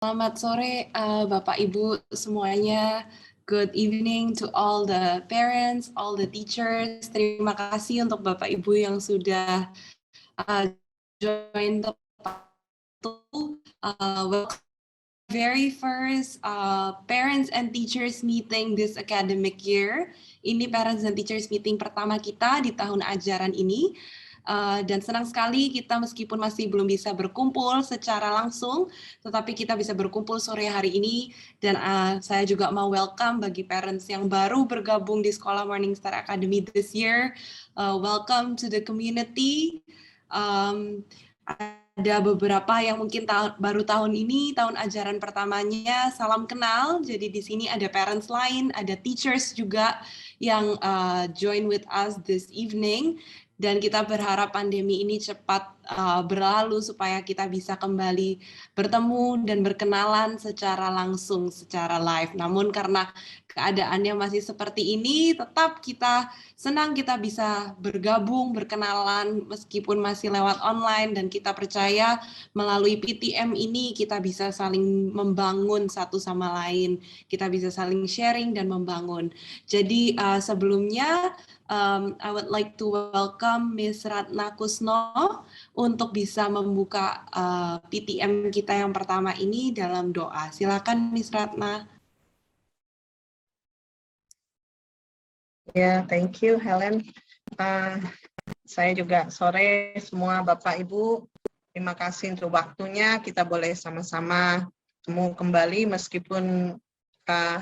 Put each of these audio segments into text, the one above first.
Selamat sore, Bapak Ibu semuanya. Good evening to all the parents, all the teachers. Terima kasih untuk Bapak Ibu yang sudah join the welcome very first parents and teachers meeting this academic year. Ini parents and teachers meeting pertama kita di tahun ajaran ini. Dan senang sekali kita meskipun masih belum bisa berkumpul secara langsung, tetapi kita bisa berkumpul sore hari ini. Dan saya juga mau welcome bagi parents yang baru bergabung di Sekolah Morning Star Academy this year. Welcome to the community. Ada beberapa yang mungkin baru tahun ini, tahun ajaran pertamanya, salam kenal. Jadi di sini ada parents lain, ada teachers juga yang join with us this evening. Dan kita berharap pandemi ini cepat berlalu supaya kita bisa kembali bertemu dan berkenalan secara langsung, secara live. Namun karena keadaannya masih seperti ini, tetap kita senang kita bisa bergabung, berkenalan meskipun masih lewat online, dan kita percaya melalui PTM ini kita bisa saling membangun satu sama lain, kita bisa saling sharing dan membangun. Jadi sebelumnya I would like to welcome Ms. Ratna Kusno untuk bisa membuka PTM kita yang pertama ini dalam doa. Silakan Ms. Ratna. Ya, thank you Helen. Saya juga sore semua Bapak Ibu. Terima kasih untuk waktunya. Kita boleh sama-sama ketemu kembali meskipun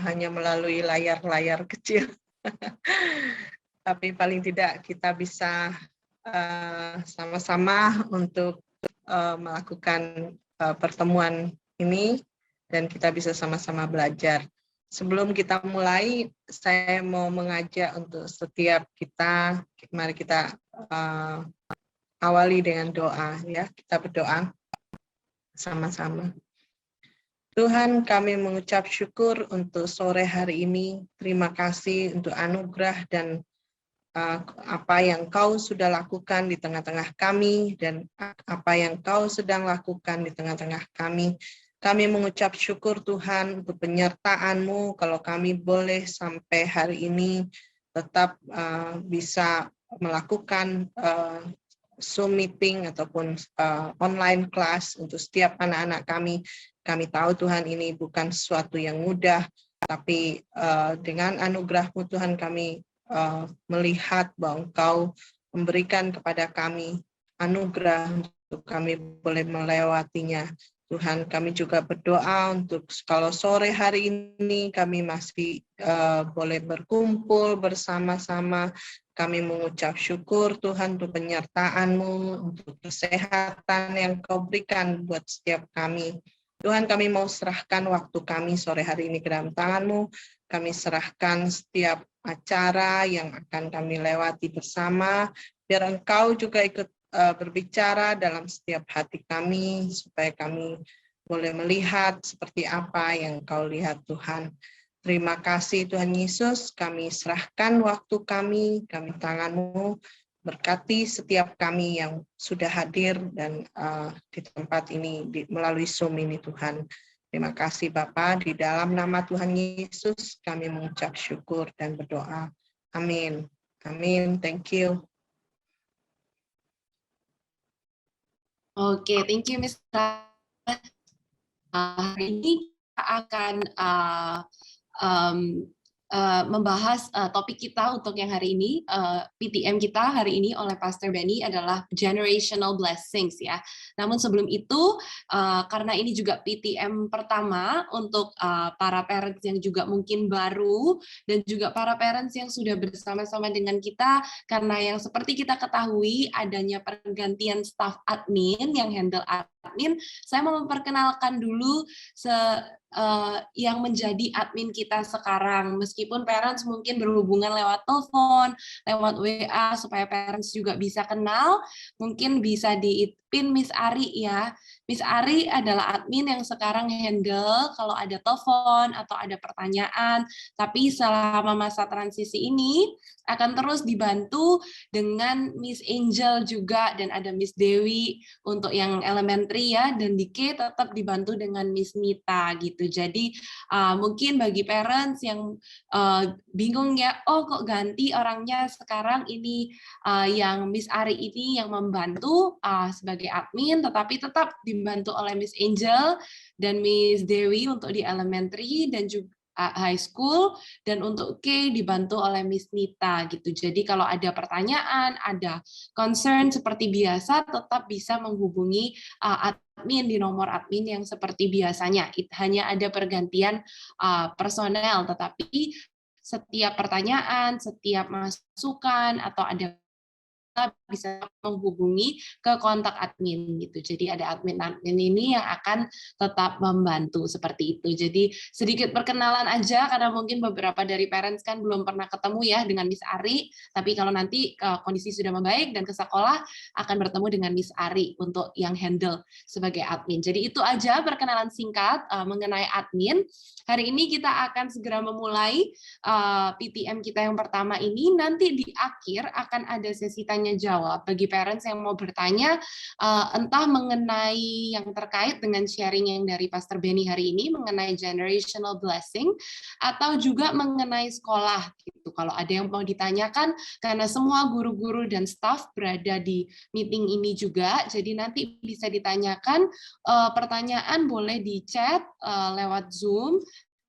hanya melalui layar-layar kecil. Tapi paling tidak kita bisa sama-sama untuk melakukan pertemuan ini dan kita bisa sama-sama belajar. Sebelum kita mulai, saya mau mengajak untuk setiap kita, mari kita awali dengan doa, ya. Kita berdoa sama-sama. Tuhan, kami mengucap syukur untuk sore hari ini. Terima kasih untuk anugerah dan apa yang Kau sudah lakukan di tengah-tengah kami dan apa yang Kau sedang lakukan di tengah-tengah kami. Kami mengucap syukur Tuhan untuk penyertaan-Mu kalau kami boleh sampai hari ini tetap bisa melakukan Zoom meeting ataupun online class untuk setiap anak-anak kami. Kami tahu Tuhan ini bukan sesuatu yang mudah, tapi dengan anugerah-Mu Tuhan kami melihat bahwa Engkau memberikan kepada kami anugerah untuk kami boleh melewatinya. Tuhan, kami juga berdoa untuk kalau sore hari ini kami masih boleh berkumpul bersama-sama. Kami mengucap syukur Tuhan untuk penyertaan-Mu, untuk kesehatan yang Kau berikan buat setiap kami. Tuhan, kami mau serahkan waktu kami sore hari ini ke dalam tangan-Mu. Kami serahkan setiap acara yang akan kami lewati bersama, biar Engkau juga ikut berbicara dalam setiap hati kami, supaya kami boleh melihat seperti apa yang Engkau lihat Tuhan. Terima kasih Tuhan Yesus, kami serahkan waktu kami tangan-Mu, berkati setiap kami yang sudah hadir dan di tempat ini melalui Zoom ini Tuhan. Terima kasih Bapa, di dalam nama Tuhan Yesus kami mengucap syukur dan berdoa. Amin. Amin. Thank you. Oke, thank you Ms. Hari ini kita akan membahas topik kita untuk yang hari ini, PTM kita hari ini oleh Pastor Benny adalah generational blessings ya. Namun sebelum itu, karena ini juga PTM pertama untuk para parents yang juga mungkin baru dan juga para parents yang sudah bersama-sama dengan kita, karena yang seperti kita ketahui adanya pergantian staff admin yang handle admin, saya mau memperkenalkan dulu yang menjadi admin kita sekarang. Meskipun parents mungkin berhubungan lewat telepon, lewat WA, supaya parents juga bisa kenal, mungkin bisa pin Miss Ari ya. Miss Ari adalah admin yang sekarang handle kalau ada telepon atau ada pertanyaan, tapi selama masa transisi ini akan terus dibantu dengan Miss Angel juga, dan ada Miss Dewi untuk yang elementary ya, dan di K tetap dibantu dengan Miss Mita gitu. Jadi mungkin bagi parents yang bingung ya, oh kok ganti orangnya sekarang ini, yang Miss Ari ini yang membantu sebagai admin, tetapi tetap dibantu oleh Miss Angel dan Miss Dewi untuk di elementary dan juga high school, dan untuk K dibantu oleh Miss Nita gitu. Jadi kalau ada pertanyaan, ada concern seperti biasa, tetap bisa menghubungi admin di nomor admin yang seperti biasanya. Hanya ada pergantian personel, tetapi setiap pertanyaan, setiap masukan atau ada bisa menghubungi ke kontak admin gitu. Jadi ada admin-admin ini yang akan tetap membantu seperti itu. Jadi sedikit perkenalan aja karena mungkin beberapa dari parents kan belum pernah ketemu ya dengan Miss Ari, tapi kalau nanti kondisi sudah membaik dan ke sekolah akan bertemu dengan Miss Ari untuk yang handle sebagai admin. Jadi itu aja perkenalan singkat mengenai admin. Hari ini kita akan segera memulai PTM kita yang pertama ini. Nanti di akhir akan ada sesi tanya jawab bagi parents yang mau bertanya, entah mengenai yang terkait dengan sharing yang dari Pastor Benny hari ini mengenai generational blessing, atau juga mengenai sekolah gitu. Kalau ada yang mau ditanyakan, karena semua guru-guru dan staff berada di meeting ini juga, jadi nanti bisa ditanyakan pertanyaan, boleh di chat lewat Zoom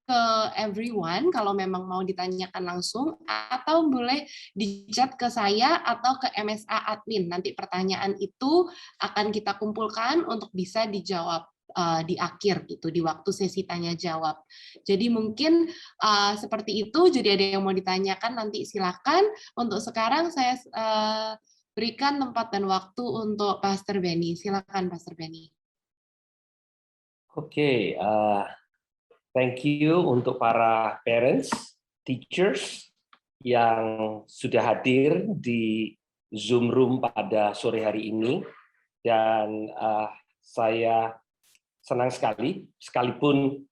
ke everyone kalau memang mau ditanyakan langsung, atau boleh di chat ke saya atau ke MSA admin. Nanti pertanyaan itu akan kita kumpulkan untuk bisa dijawab di akhir gitu, di waktu sesi tanya jawab. Jadi mungkin seperti itu. Jadi ada yang mau ditanyakan nanti silakan. Untuk sekarang saya berikan tempat dan waktu untuk Pastor Benny. Silakan Pastor Benny. Oke, thank you untuk para parents, teachers yang sudah hadir di Zoom Room pada sore hari ini, dan saya senang sekali, sekalipun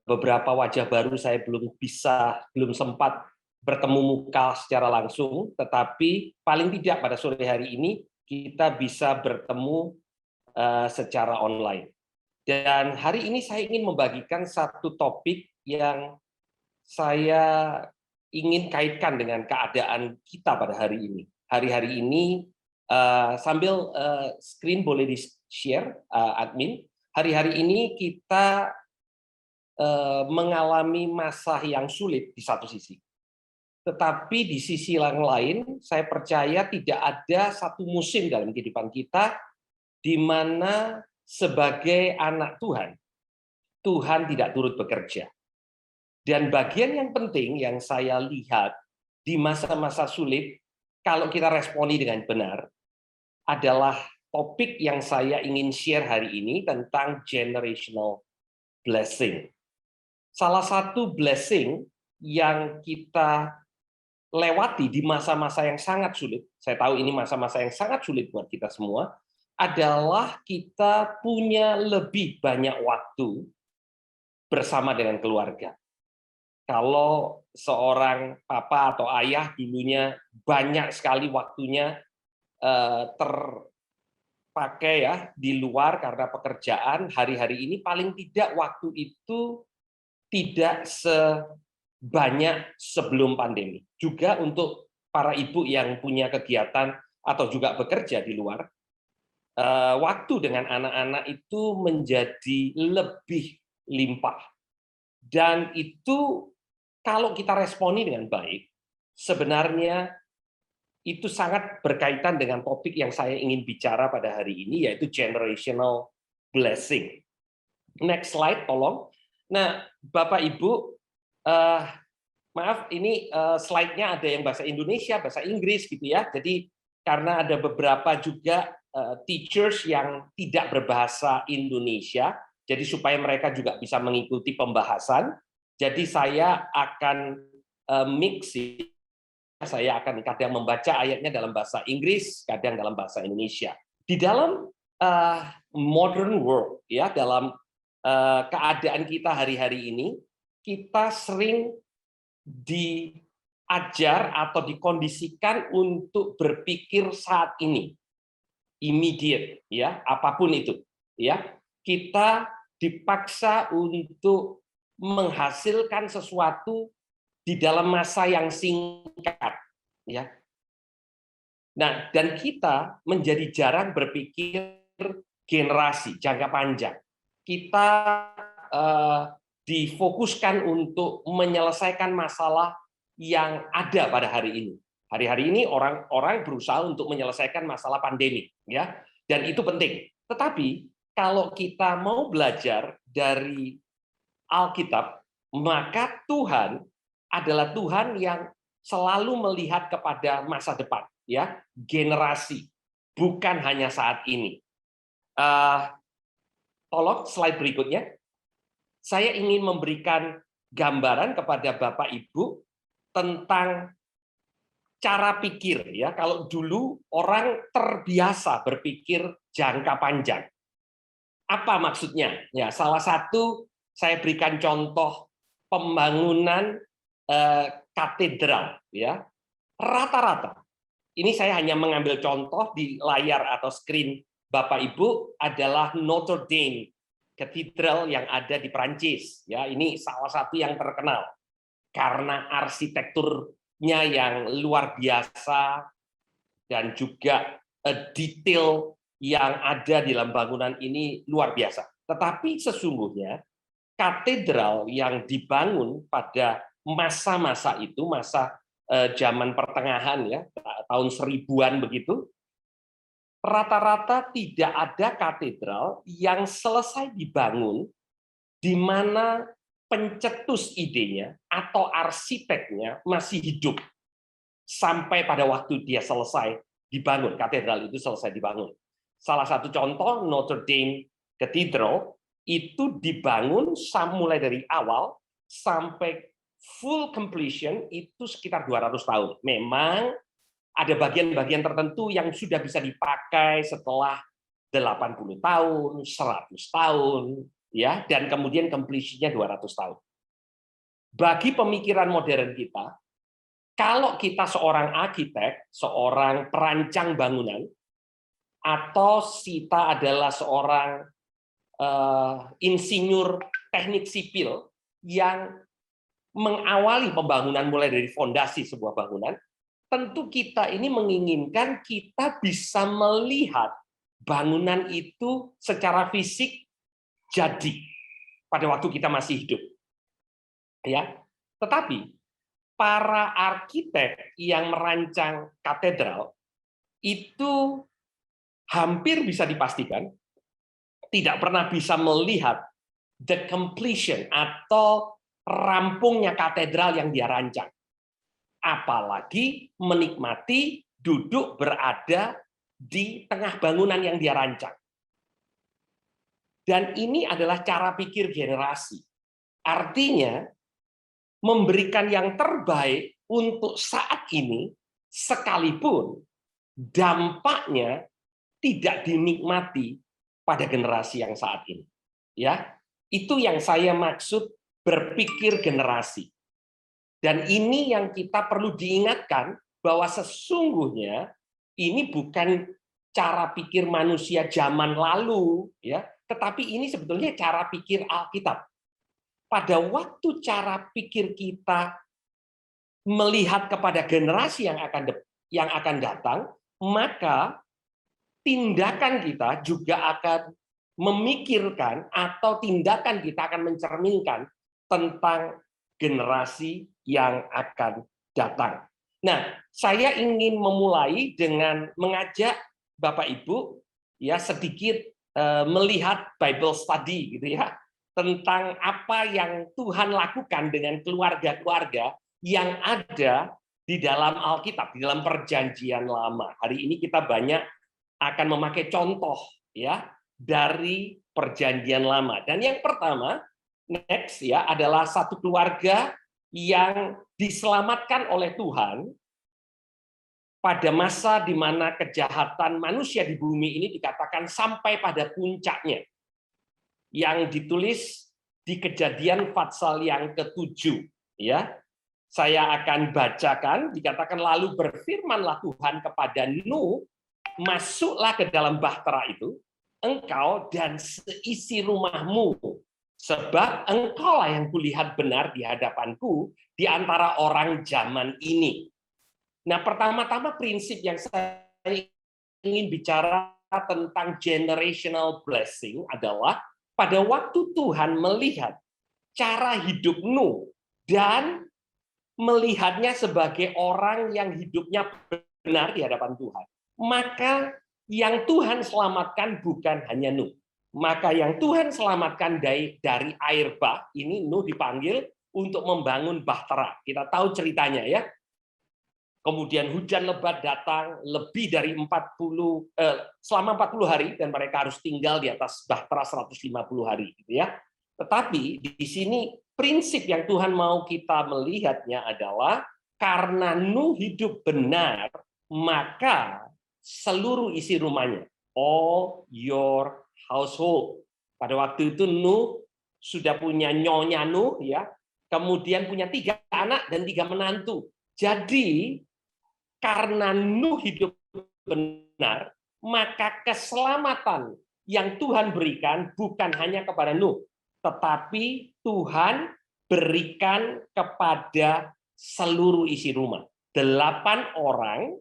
beberapa wajah baru saya belum sempat bertemu muka secara langsung, tetapi paling tidak pada sore hari ini kita bisa bertemu secara online. Dan hari ini saya ingin membagikan satu topik yang saya ingin kaitkan dengan keadaan kita pada hari ini. Hari-hari ini, sambil screen boleh di-share, admin. Hari-hari ini kita mengalami masa yang sulit di satu sisi. Tetapi di sisi yang lain, saya percaya tidak ada satu musim dalam kehidupan kita di mana sebagai anak Tuhan, Tuhan tidak turut bekerja. Dan bagian yang penting yang saya lihat di masa-masa sulit, kalau kita responi dengan benar, adalah topik yang saya ingin share hari ini tentang generational blessing. Salah satu blessing yang kita lewati di masa-masa yang sangat sulit, saya tahu ini masa-masa yang sangat sulit buat kita semua, adalah kita punya lebih banyak waktu bersama dengan keluarga. Kalau seorang papa atau ayah dulunya banyak sekali waktunya terpakai ya di luar karena pekerjaan, hari-hari ini paling tidak waktu itu tidak sebanyak sebelum pandemi. Juga untuk para ibu yang punya kegiatan atau juga bekerja di luar, waktu dengan anak-anak itu menjadi lebih limpah. Dan itu kalau kita responi dengan baik, sebenarnya itu sangat berkaitan dengan topik yang saya ingin bicara pada hari ini, yaitu generational blessing. Next slide, tolong. Nah, Bapak Ibu, maaf, ini slide-nya ada yang bahasa Indonesia, bahasa Inggris gitu ya. Jadi karena ada beberapa juga teachers yang tidak berbahasa Indonesia, jadi supaya mereka juga bisa mengikuti pembahasan. Jadi saya akan mix, saya akan kadang membaca ayatnya dalam bahasa Inggris, kadang dalam bahasa Indonesia. Di dalam modern world, ya, dalam keadaan kita hari-hari ini, kita sering diajar atau dikondisikan untuk berpikir saat ini, immediate, ya, apapun itu, ya. Kita dipaksa untuk menghasilkan sesuatu di dalam masa yang singkat, ya. Nah, dan kita menjadi jarang berpikir generasi jangka panjang. Kita difokuskan untuk menyelesaikan masalah yang ada pada hari ini. Hari-hari ini orang-orang berusaha untuk menyelesaikan masalah pandemi, ya, dan itu penting. Tetapi kalau kita mau belajar dari Alkitab, maka Tuhan adalah Tuhan yang selalu melihat kepada masa depan, ya, generasi, bukan hanya saat ini. Tolong slide berikutnya. Saya ingin memberikan gambaran kepada Bapak Ibu tentang cara pikir, ya. Kalau dulu orang terbiasa berpikir jangka panjang. Apa maksudnya? Ya, salah satu saya berikan contoh pembangunan katedral, ya. Rata-rata. Ini saya hanya mengambil contoh di layar atau screen Bapak Ibu adalah Notre Dame Katedral yang ada di Prancis, ya. Ini salah satu yang terkenal karena arsitekturnya yang luar biasa dan juga detail yang ada di dalam bangunan ini luar biasa. Tetapi sesungguhnya katedral yang dibangun pada masa-masa itu, masa zaman pertengahan, ya, tahun 1000-an begitu, rata-rata tidak ada katedral yang selesai dibangun di mana pencetus idenya atau arsiteknya masih hidup sampai pada waktu dia selesai dibangun, katedral itu selesai dibangun. Salah satu contoh Notre Dame Cathedral itu dibangun mulai dari awal sampai full completion itu sekitar 200 tahun. Memang ada bagian-bagian tertentu yang sudah bisa dipakai setelah 80 tahun, 100 tahun, ya, dan kemudian completion-nya 200 tahun. Bagi pemikiran modern kita, kalau kita seorang arsitek, seorang perancang bangunan, atau kita adalah seorang insinyur teknik sipil yang mengawali pembangunan mulai dari fondasi sebuah bangunan, tentu kita ini menginginkan kita bisa melihat bangunan itu secara fisik jadi pada waktu kita masih hidup. Ya, tetapi para arsitek yang merancang katedral itu hampir bisa dipastikan tidak pernah bisa melihat the completion atau rampungnya katedral yang dia rancang. Apalagi menikmati duduk berada di tengah bangunan yang dia rancang. Dan ini adalah cara pikir generasi. Artinya, memberikan yang terbaik untuk saat ini, sekalipun dampaknya tidak dinikmati pada generasi yang saat ini. Ya, itu yang saya maksud berpikir generasi. Dan ini yang kita perlu diingatkan bahwa sesungguhnya ini bukan cara pikir manusia zaman lalu, ya, tetapi ini sebetulnya cara pikir Alkitab. Pada waktu cara pikir kita melihat kepada generasi yang akan datang, maka tindakan kita juga akan memikirkan atau tindakan kita akan mencerminkan tentang generasi yang akan datang. Nah, saya ingin memulai dengan mengajak Bapak Ibu ya sedikit melihat Bible study gitu ya, tentang apa yang Tuhan lakukan dengan keluarga-keluarga yang ada di dalam Alkitab, di dalam Perjanjian Lama. Hari ini kita banyak akan memakai contoh ya dari Perjanjian Lama. Dan yang pertama, next ya, adalah satu keluarga yang diselamatkan oleh Tuhan pada masa di mana kejahatan manusia di bumi ini dikatakan sampai pada puncaknya, yang ditulis di Kejadian pasal yang ke-7. Ya, saya akan bacakan. Dikatakan, lalu berfirmanlah Tuhan kepada Nuh, masuklah ke dalam bahtera itu, engkau dan seisi rumahmu, sebab engkaulah yang kulihat benar di hadapanku di antara orang zaman ini. Nah, pertama-tama prinsip yang saya ingin bicara tentang generational blessing adalah pada waktu Tuhan melihat cara hidup Nuh dan melihatnya sebagai orang yang hidupnya benar di hadapan Tuhan, maka yang Tuhan selamatkan bukan hanya Nuh. Maka yang Tuhan selamatkan dari air bah, ini Nuh dipanggil untuk membangun bahtera. Kita tahu ceritanya ya. Kemudian hujan lebat datang lebih dari selama 40 hari, dan mereka harus tinggal di atas bahtera 150 hari gitu ya. Tetapi di sini prinsip yang Tuhan mau kita melihatnya adalah karena Nuh hidup benar, maka seluruh isi rumahnya, all your household. Pada waktu itu Nuh sudah punya nyonya Nuh ya, kemudian punya 3 anak dan 3 menantu. Jadi karena Nuh hidup benar, maka keselamatan yang Tuhan berikan bukan hanya kepada Nuh, tetapi Tuhan berikan kepada seluruh isi rumah. 8 orang,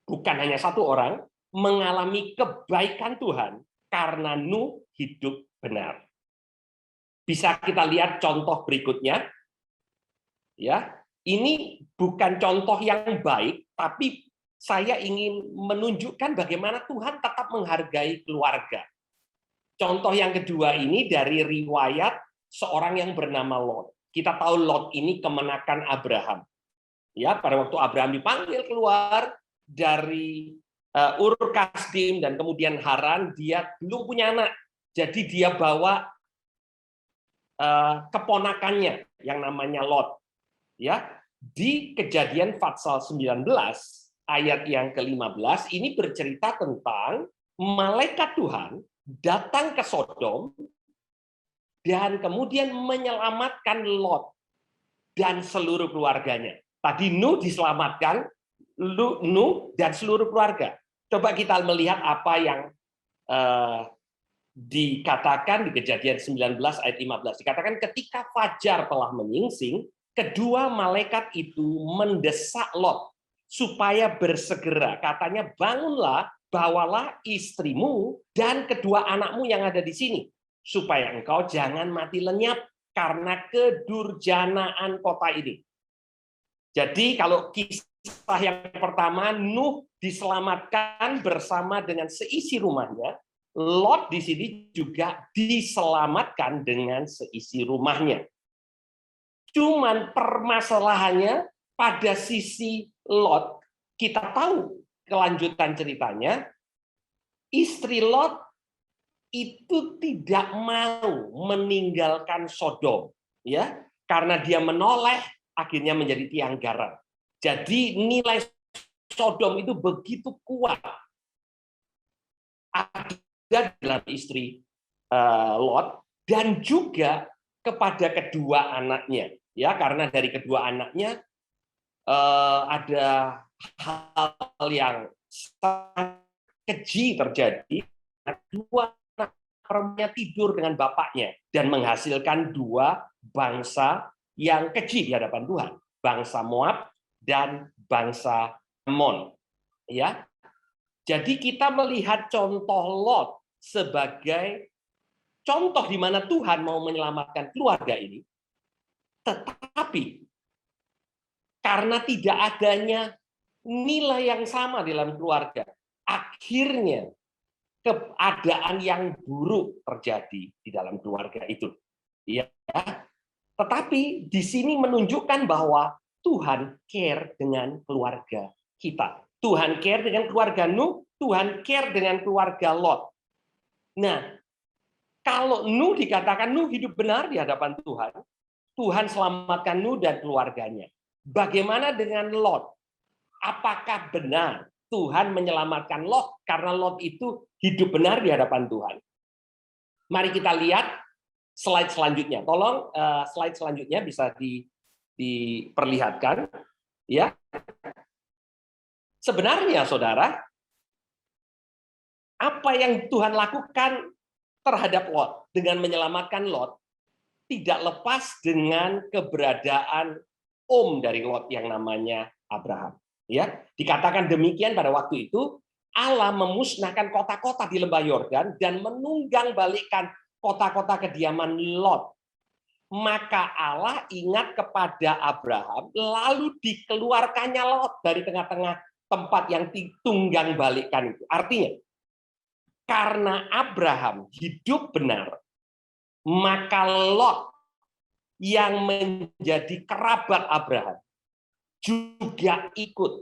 bukan hanya 1 orang, mengalami kebaikan Tuhan karena Nuh hidup benar. Bisa kita lihat contoh berikutnya. Ya, ini bukan contoh yang baik, tapi saya ingin menunjukkan bagaimana Tuhan tetap menghargai keluarga. Contoh yang kedua ini dari riwayat seorang yang bernama Lot. Kita tahu Lot ini kemenakan Abraham. Ya, pada waktu Abraham dipanggil keluar dari Ur Kasdim dan kemudian Haran, dia belum punya anak. Jadi dia bawa keponakannya yang namanya Lot. Ya, di Kejadian pasal 19 ayat yang ke-15 ini bercerita tentang malaikat Tuhan datang ke Sodom dan kemudian menyelamatkan Lot dan seluruh keluarganya. Tadi Nuh diselamatkan, Nuh dan seluruh keluarga. Coba kita melihat apa yang dikatakan di Kejadian 19 ayat 15. Dikatakan ketika fajar telah menyingsing, kedua malaikat itu mendesak Lot supaya bersegera. Katanya, bangunlah, bawalah istrimu dan kedua anakmu yang ada di sini, supaya engkau jangan mati lenyap karena kedurjanaan kota ini. Jadi kalau kisah yang pertama, Nuh diselamatkan bersama dengan seisi rumahnya, Lot di sini juga diselamatkan dengan seisi rumahnya. Cuman permasalahannya pada sisi Lot, kita tahu kelanjutan ceritanya, istri Lot itu tidak mau meninggalkan Sodom, ya, karena dia menoleh, akhirnya menjadi tiang garam. Jadi nilai Sodom itu begitu kuat ada dalam istri Lot dan juga kepada kedua anaknya. Ya, karena dari kedua anaknya ada hal yang sangat keji terjadi. Dua anak perempuannya tidur dengan bapaknya dan menghasilkan 2 bangsa yang keji di hadapan Tuhan, bangsa Moab dan bangsa Ammon. Ya, jadi kita melihat contoh Lot sebagai contoh di mana Tuhan mau menyelamatkan keluarga ini, tetapi karena tidak adanya nilai yang sama dalam keluarga, akhirnya keadaan yang buruk terjadi di dalam keluarga itu. Ya, tetapi di sini menunjukkan bahwa Tuhan care dengan keluarga kita. Tuhan care dengan keluarga Nuh, Tuhan care dengan keluarga Lot. Nah, kalau Nuh dikatakan Nuh hidup benar di hadapan Tuhan, Tuhan selamatkan Nuh dan keluarganya. Bagaimana dengan Lot? Apakah benar Tuhan menyelamatkan Lot karena Lot itu hidup benar di hadapan Tuhan? Mari kita lihat slide selanjutnya. Tolong slide selanjutnya bisa diperlihatkan. Ya, sebenarnya saudara, apa yang Tuhan lakukan terhadap Lot dengan menyelamatkan Lot tidak lepas dengan keberadaan dari Lot yang namanya Abraham. Ya, dikatakan demikian pada waktu itu Allah memusnahkan kota-kota di lembah Yordan dan menunggang balikkan kota-kota kediaman Lot. Maka Allah ingat kepada Abraham, lalu dikeluarkannya Lot dari tengah-tengah tempat yang ditunggang balikkan itu. Artinya, karena Abraham hidup benar, maka Lot yang menjadi kerabat Abraham juga ikut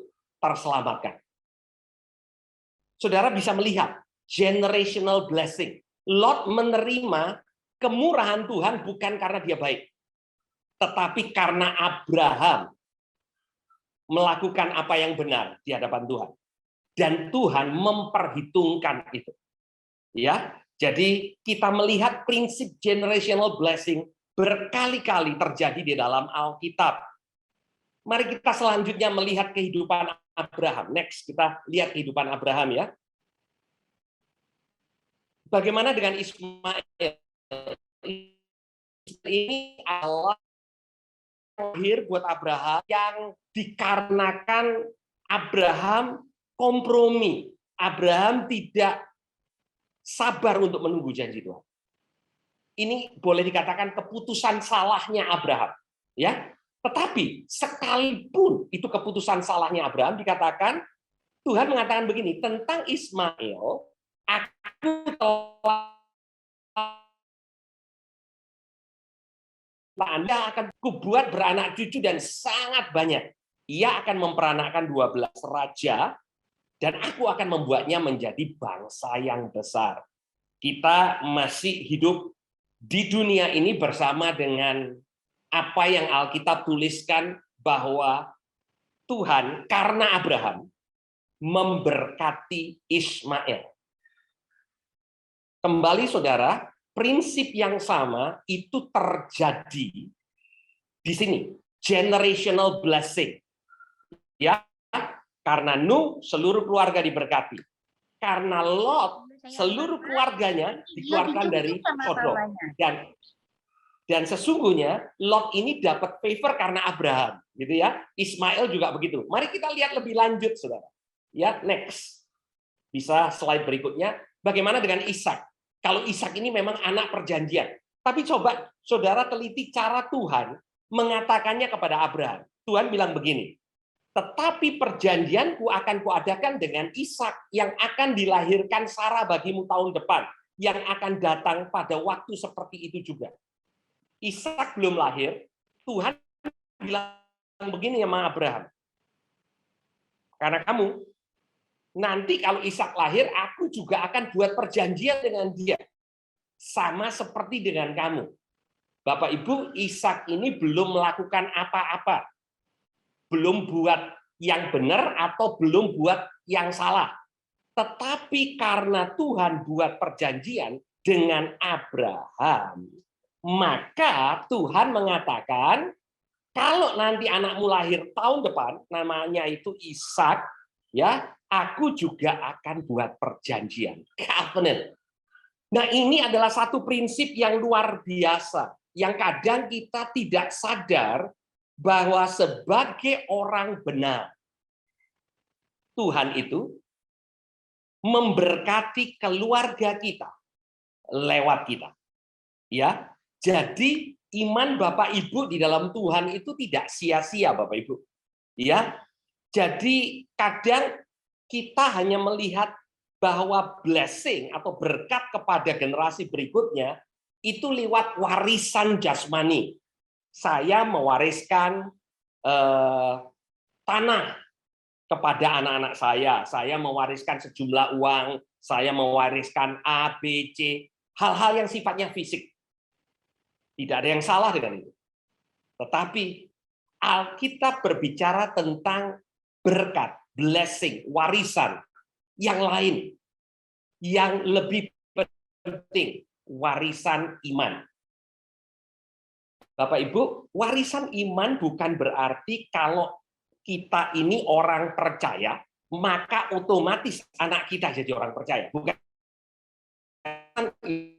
terselamatkan. Saudara bisa melihat generational blessing. Lot menerima kemurahan Tuhan bukan karena dia baik, tetapi karena Abraham melakukan apa yang benar di hadapan Tuhan. Dan Tuhan memperhitungkan itu. Ya, jadi kita melihat prinsip generational blessing berkali-kali terjadi di dalam Alkitab. Mari kita selanjutnya melihat kehidupan Abraham. Next, kita lihat kehidupan Abraham ya. Bagaimana dengan Ismail? Ini Allah lahir buat Abraham yang dikarenakan Abraham kompromi. Abraham tidak sabar untuk menunggu janji Tuhan. Ini boleh dikatakan keputusan salahnya Abraham, ya. Tetapi sekalipun itu keputusan salahnya Abraham, dikatakan Tuhan mengatakan begini tentang Ismail, aku telah Anda akan kubuat beranak cucu dan sangat banyak. Ia akan memperanakkan 12 raja dan aku akan membuatnya menjadi bangsa yang besar. Kita masih hidup di dunia ini bersama dengan apa yang Alkitab tuliskan bahwa Tuhan karena Abraham memberkati Ismail. Kembali saudara, prinsip yang sama itu terjadi di sini. Generational blessing. Ya, karena Nuh seluruh keluarga diberkati. Karena Lot seluruh keluarganya dikeluarkan dari Sodom. Dan sesungguhnya Lot ini dapat favor karena Abraham, gitu ya. Ismail juga begitu. Mari kita lihat lebih lanjut, saudara. Ya, next. Bisa slide berikutnya. Bagaimana dengan Ishak? Kalau Ishak ini memang anak perjanjian. Tapi coba saudara teliti cara Tuhan mengatakannya kepada Abraham. Tuhan bilang begini, tetapi perjanjianku akan kuadakan dengan Ishak yang akan dilahirkan Sarah bagimu tahun depan, yang akan datang pada waktu seperti itu juga. Ishak belum lahir, Tuhan bilang begini sama Abraham. Karena kamu, nanti kalau Ishak lahir, aku juga akan buat perjanjian dengan dia. Sama seperti dengan kamu. Bapak Ibu, Ishak ini belum melakukan apa-apa. Belum buat yang benar atau belum buat yang salah. Tetapi karena Tuhan buat perjanjian dengan Abraham, maka Tuhan mengatakan, kalau nanti anakmu lahir tahun depan, namanya itu Ishak, ya, aku juga akan buat perjanjian, covenant. Nah, ini adalah satu prinsip yang luar biasa, yang kadang kita tidak sadar bahwa sebagai orang benar, Tuhan itu memberkati keluarga kita lewat kita. Ya. Jadi iman Bapak Ibu di dalam Tuhan itu tidak sia-sia, Bapak Ibu. Ya. Jadi kadang kita hanya melihat bahwa blessing atau berkat kepada generasi berikutnya itu lewat warisan jasmani. Saya mewariskan tanah kepada anak-anak saya mewariskan sejumlah uang, saya mewariskan A, B, C, hal-hal yang sifatnya fisik. Tidak ada yang salah dengan itu. Tetapi Alkitab berbicara tentang berkat, blessing, warisan yang lain, yang lebih penting, warisan iman. Bapak Ibu, warisan iman bukan berarti kalau kita ini orang percaya, maka otomatis anak kita jadi orang percaya. Bukan.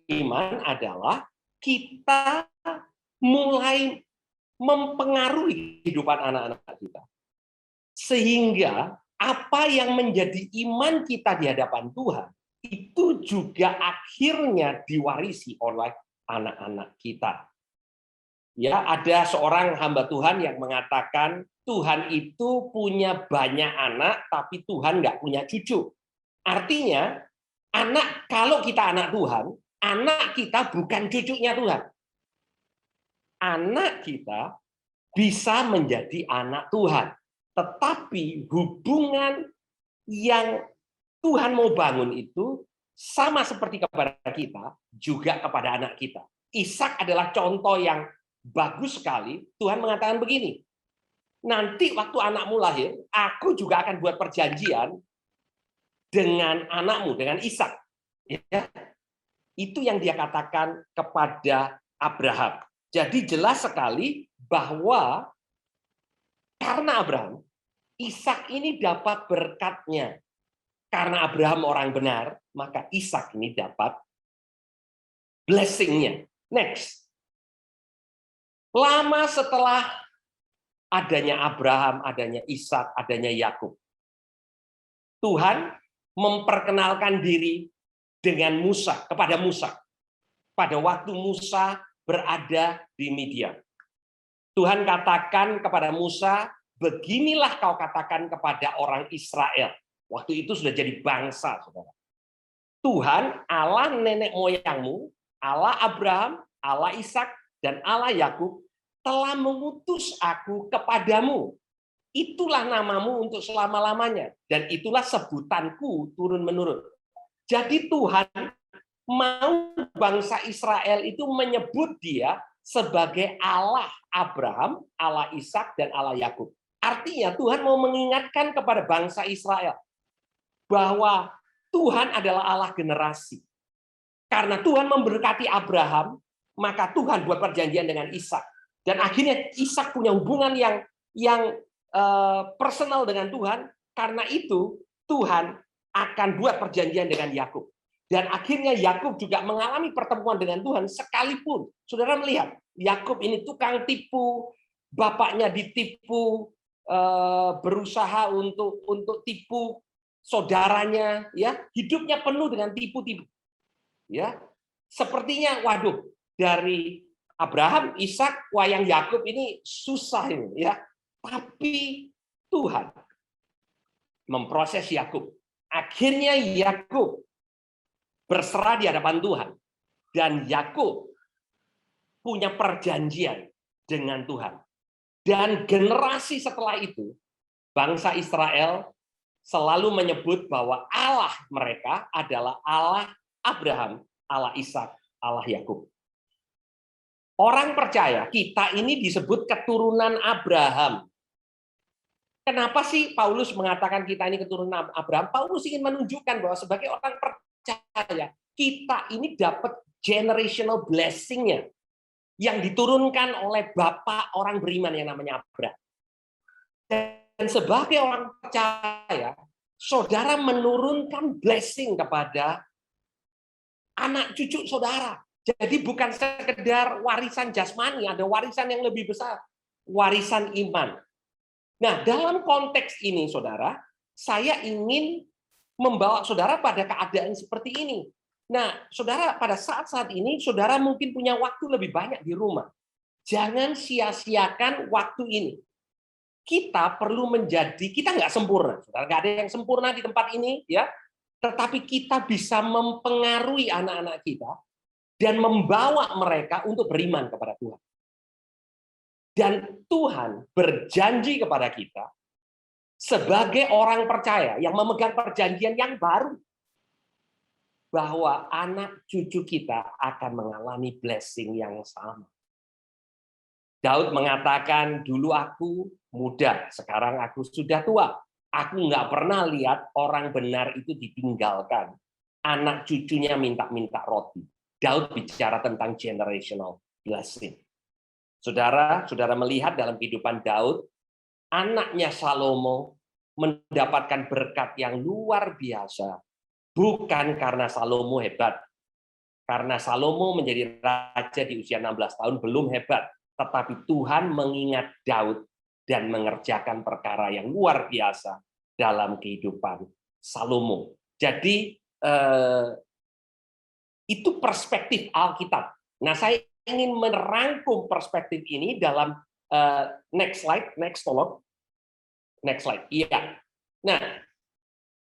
Iman adalah kita mulai mempengaruhi kehidupan anak-anak kita. Sehingga apa yang menjadi iman kita di hadapan Tuhan, itu juga akhirnya diwarisi oleh anak-anak kita. Ya, ada seorang hamba Tuhan yang mengatakan Tuhan itu punya banyak anak, tapi Tuhan nggak punya cucu. Artinya, kalau kita anak Tuhan, anak kita bukan cucunya Tuhan. Anak kita bisa menjadi anak Tuhan. Tetapi hubungan yang Tuhan mau bangun itu sama seperti kepada kita, juga kepada anak kita. Ishak adalah contoh yang bagus sekali. Tuhan mengatakan begini, nanti waktu anakmu lahir, aku juga akan buat perjanjian dengan anakmu, dengan Ishak. Ya. Itu yang dia katakan kepada Abraham. Jadi jelas sekali bahwa karena Abraham, Ishak ini dapat berkatnya. Karena Abraham orang benar, maka Ishak ini dapat blessing-nya. Next. Lama setelah adanya Abraham, adanya Ishak, adanya Yakub, Tuhan memperkenalkan diri dengan Musa, kepada Musa. Pada waktu Musa berada di Midian. Tuhan katakan kepada Musa, beginilah kau katakan kepada orang Israel. Waktu itu sudah jadi bangsa, saudara. Tuhan, Allah nenek moyangmu, Allah Abraham, Allah Ishak, dan Allah Yakub telah mengutus aku kepadamu. Itulah namamu untuk selama-lamanya. Dan itulah sebutanku turun-menurun. Jadi Tuhan mau bangsa Israel itu menyebut dia sebagai Allah Abraham, Allah Ishak, dan Allah Yakub. Artinya Tuhan mau mengingatkan kepada bangsa Israel bahwa Tuhan adalah Allah generasi. Karena Tuhan memberkati Abraham, maka Tuhan buat perjanjian dengan Ishak. Dan akhirnya Ishak punya hubungan yang personal dengan Tuhan. Karena itu Tuhan akan buat perjanjian dengan Yakub. Dan akhirnya Yakub juga mengalami pertemuan dengan Tuhan sekalipun. Saudara melihat, Yakub ini tukang tipu, bapaknya ditipu, berusaha untuk tipu saudaranya, ya, hidupnya penuh dengan tipu-tipu. Ya. Sepertinya waduh, dari Abraham, Ishak, wayang Yakub ini susah ini, ya. Tapi Tuhan memproses Yakub. Akhirnya Yakub berserah di hadapan Tuhan. Dan Yakub punya perjanjian dengan Tuhan. Dan generasi setelah itu, bangsa Israel selalu menyebut bahwa Allah mereka adalah Allah Abraham, Allah Ishak, Allah Yakub. Orang percaya kita ini disebut keturunan Abraham. Kenapa sih Paulus mengatakan kita ini keturunan Abraham? Paulus ingin menunjukkan bahwa sebagai orang percaya, kita ini dapat generational blessing-nya yang diturunkan oleh Bapak orang beriman yang namanya Abraham. Dan sebagai orang percaya, saudara menurunkan blessing kepada anak cucu saudara. Jadi bukan sekedar warisan jasmani, ada warisan yang lebih besar, warisan iman. Nah, dalam konteks ini, saudara, saya ingin membawa saudara pada keadaan seperti ini. Nah, saudara, pada saat-saat ini, saudara mungkin punya waktu lebih banyak di rumah. Jangan sia-siakan waktu ini. Kita perlu kita nggak sempurna, saudara, nggak ada yang sempurna di tempat ini, ya. Tetapi kita bisa mempengaruhi anak-anak kita dan membawa mereka untuk beriman kepada Tuhan. Dan Tuhan berjanji kepada kita sebagai orang percaya yang memegang perjanjian yang baru bahwa anak cucu kita akan mengalami blessing yang sama. Daud mengatakan, dulu aku muda, sekarang aku sudah tua. Aku nggak pernah lihat orang benar itu ditinggalkan. Anak cucunya minta-minta roti. Daud bicara tentang generational blessing. Saudara melihat dalam kehidupan Daud, anaknya Salomo mendapatkan berkat yang luar biasa. Bukan karena Salomo hebat. Karena Salomo menjadi raja di usia 16 tahun belum hebat. Tetapi Tuhan mengingat Daud dan mengerjakan perkara yang luar biasa dalam kehidupan Salomo. Jadi itu perspektif Alkitab. Nah, saya ingin merangkum perspektif ini dalam next slide, tolong. Next slide. Iya. Nah,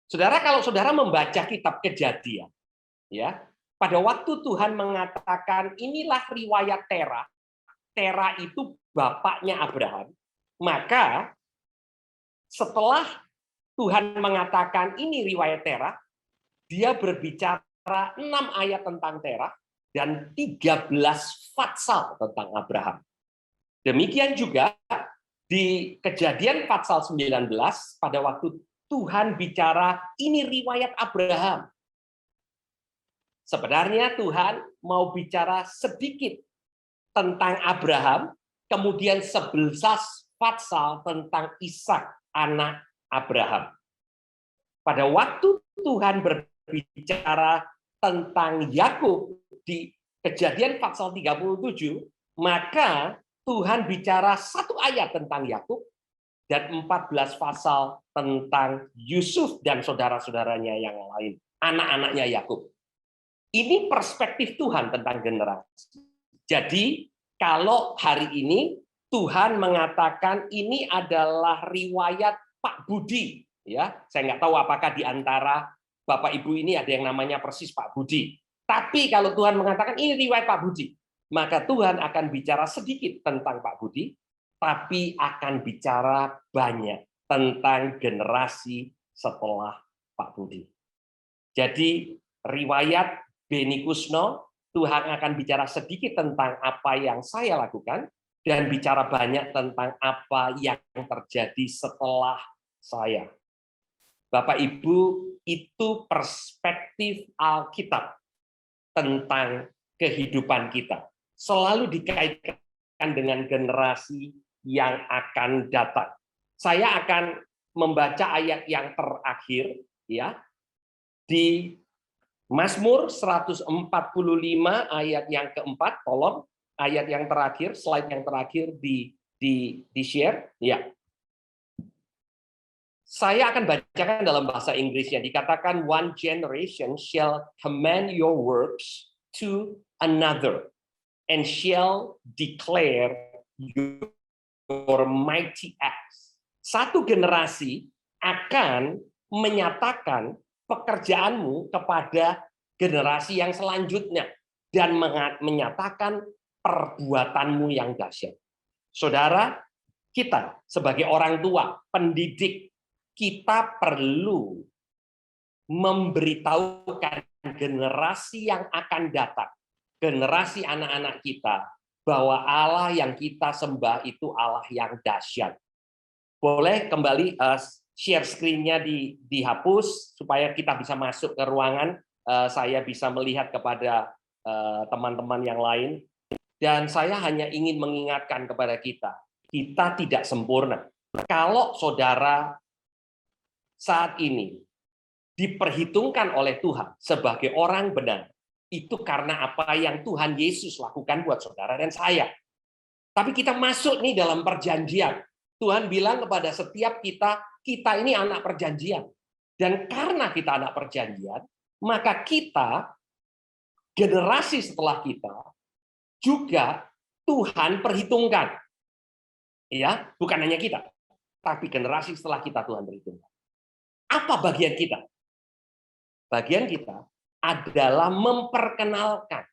saudara, kalau saudara membaca kitab Kejadian, ya, pada waktu Tuhan mengatakan inilah riwayat Terah. Terah itu bapaknya Abraham. Maka setelah Tuhan mengatakan ini riwayat Terah, dia berbicara 6 ayat tentang Terah dan 13 fatsal tentang Abraham. Demikian juga di Kejadian pasal 19 pada waktu Tuhan bicara ini riwayat Abraham. Sebenarnya Tuhan mau bicara sedikit tentang Abraham, kemudian 11 fatsal tentang Ishak, anak Abraham. Pada waktu Tuhan berbicara tentang Yakub di Kejadian pasal 37, maka Tuhan bicara 1 ayat tentang Yakub dan 14 pasal tentang Yusuf dan saudara-saudaranya yang lain, anak-anaknya Yakub. Ini perspektif Tuhan tentang generasi. Jadi, kalau hari ini Tuhan mengatakan ini adalah riwayat Pak Budi, ya, saya nggak tahu apakah di antara Bapak Ibu ini ada yang namanya persis Pak Budi. Tapi kalau Tuhan mengatakan ini riwayat Pak Budi, maka Tuhan akan bicara sedikit tentang Pak Budi, tapi akan bicara banyak tentang generasi setelah Pak Budi. Jadi riwayat Beni Kusno, Tuhan akan bicara sedikit tentang apa yang saya lakukan, dan bicara banyak tentang apa yang terjadi setelah saya. Bapak Ibu, itu perspektif Alkitab tentang kehidupan kita. Selalu dikaitkan dengan generasi yang akan datang. Saya akan membaca ayat yang terakhir, ya, di Mazmur 145 ayat yang keempat. Tolong ayat yang terakhir, slide yang terakhir di share, ya. Saya akan bacakan dalam bahasa Inggrisnya. Dikatakan, one generation shall commend your works to another and shall declare your mighty acts. Satu generasi akan menyatakan pekerjaanmu kepada generasi yang selanjutnya dan menyatakan perbuatanmu yang dahsyat. Saudara, kita sebagai orang tua, pendidik, kita perlu memberitahukan generasi yang akan datang, generasi anak-anak kita, bahwa Allah yang kita sembah itu Allah yang dahsyat. Boleh kembali share screen-nya dihapus supaya kita bisa masuk ke ruangan, saya bisa melihat kepada teman-teman yang lain. Dan saya hanya ingin mengingatkan kepada kita tidak sempurna. Kalau saudara saat ini diperhitungkan oleh Tuhan sebagai orang benar, itu karena apa yang Tuhan Yesus lakukan buat saudara dan saya. Tapi kita masuk nih dalam perjanjian. Tuhan bilang kepada setiap kita ini anak perjanjian. Dan karena kita anak perjanjian, maka kita, generasi setelah kita, juga Tuhan perhitungkan. Ya, bukan hanya kita, tapi generasi setelah kita Tuhan perhitungkan. Apa bagian kita? Bagian kita adalah memperkenalkan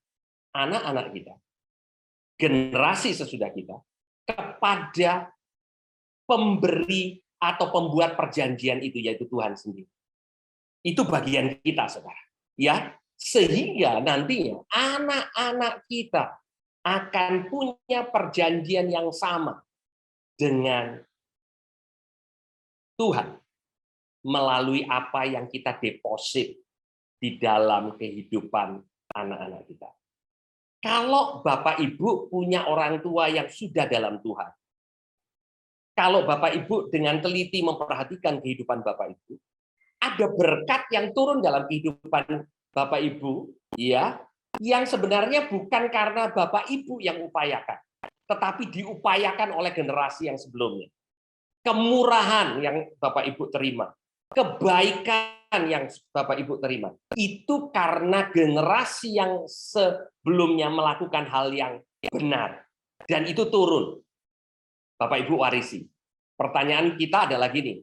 anak-anak kita, generasi sesudah kita, kepada pemberi atau pembuat perjanjian itu, yaitu Tuhan sendiri. Itu bagian kita, saudara. Ya, sehingga nantinya anak-anak kita akan punya perjanjian yang sama dengan Tuhan. melalui apa yang kita deposit di dalam kehidupan anak-anak kita. Kalau Bapak Ibu punya orang tua yang sudah dalam Tuhan, kalau Bapak Ibu dengan teliti memperhatikan kehidupan Bapak Ibu, ada berkat yang turun dalam kehidupan Bapak Ibu, ya, yang sebenarnya bukan karena Bapak Ibu yang upayakan, tetapi diupayakan oleh generasi yang sebelumnya. Kemurahan yang Bapak Ibu terima, kebaikan yang Bapak Ibu terima, itu karena generasi yang sebelumnya melakukan hal yang benar, dan itu turun. Bapak Ibu warisi. Pertanyaan kita adalah gini,